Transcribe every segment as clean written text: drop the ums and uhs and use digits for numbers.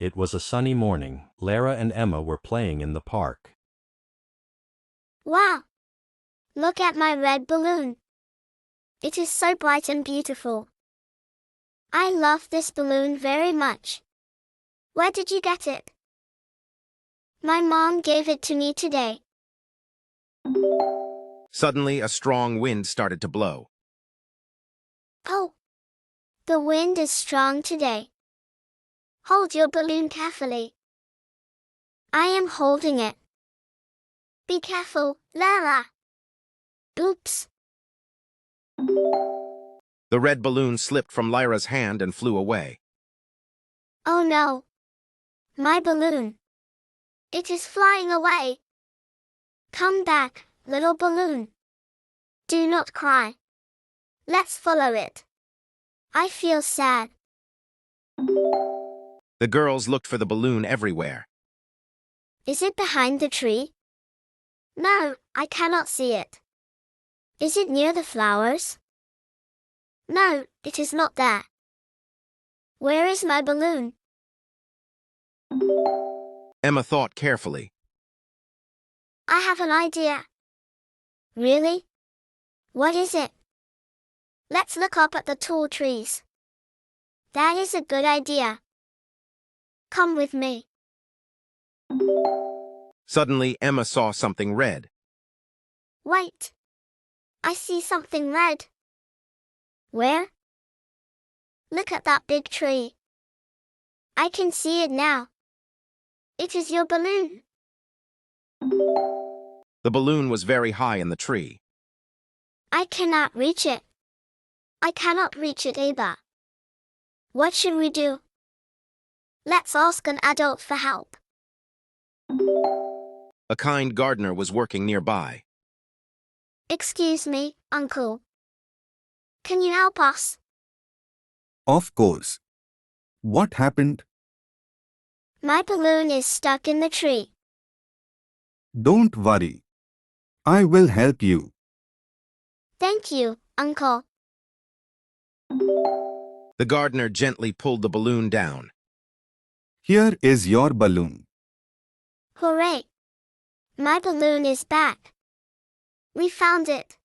It was a sunny morning. Laira and Emma were playing in the park. Wow! Look at my red balloon. It is so bright and beautiful. I love this balloon very much. Where did you get it? My mom gave it to me today. Suddenly, a strong wind started to blow. Oh! The wind is strong today. Hold your balloon carefully. I am holding it. Be careful, Laira. Oops. The red balloon slipped from Lyra's hand and flew away. Oh no. My balloon. It is flying away. Come back, little balloon. Do not cry. Let's follow it. I feel sad. The girls looked for the balloon everywhere. Is it behind the tree? No, I cannot see it. Is it near the flowers? No, it is not there. Where is my balloon? Emma thought carefully. I have an idea. Really? What is it? Let's look up at the tall trees. That is a good idea. Come with me. Suddenly, Emma saw something red. Wait. I see something red. Where? Look at that big tree. I can see it now. It is your balloon. The balloon was very high in the tree. I cannot reach it. I cannot reach it either. What should we do? Let's ask an adult for help. A kind gardener was working nearby. Excuse me, Uncle. Can you help us? Of course. What happened? My balloon is stuck in the tree. Don't worry. I will help you. Thank you, Uncle. The gardener gently pulled the balloon down. Here is your balloon. Hooray! My balloon is back. We found it.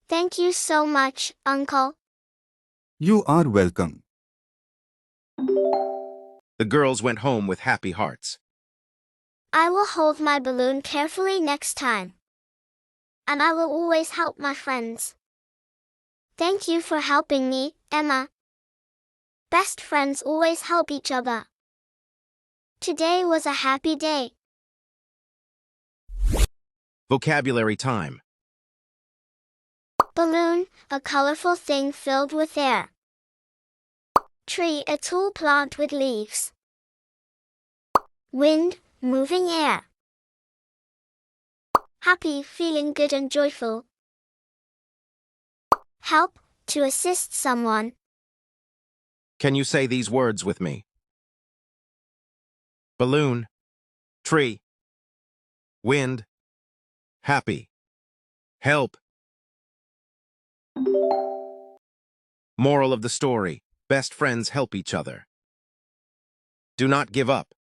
Thank you so much, Uncle. You are welcome. The girls went home with happy hearts. I will hold my balloon carefully next time. And I will always help my friends. Thank you for helping me, Emma. Best friends always help each other. Today was a happy day. Vocabulary time. Balloon, a colorful thing filled with air. Tree, a tall plant with leaves. Wind, moving air. Happy, feeling good and joyful. Help, to assist someone. Can you say these words with me? Balloon, tree, wind, happy, help. Moral of the story: best friends help each other. Do not give up.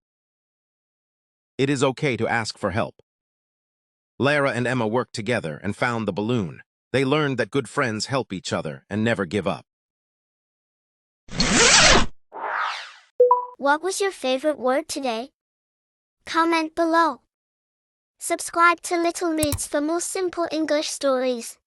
It is okay to ask for help. Laira and Emma worked together and found the balloon. They learned that good friends help each other and never give up. What was your favorite word today? Comment below. Subscribe to LittleMoods for more simple English stories.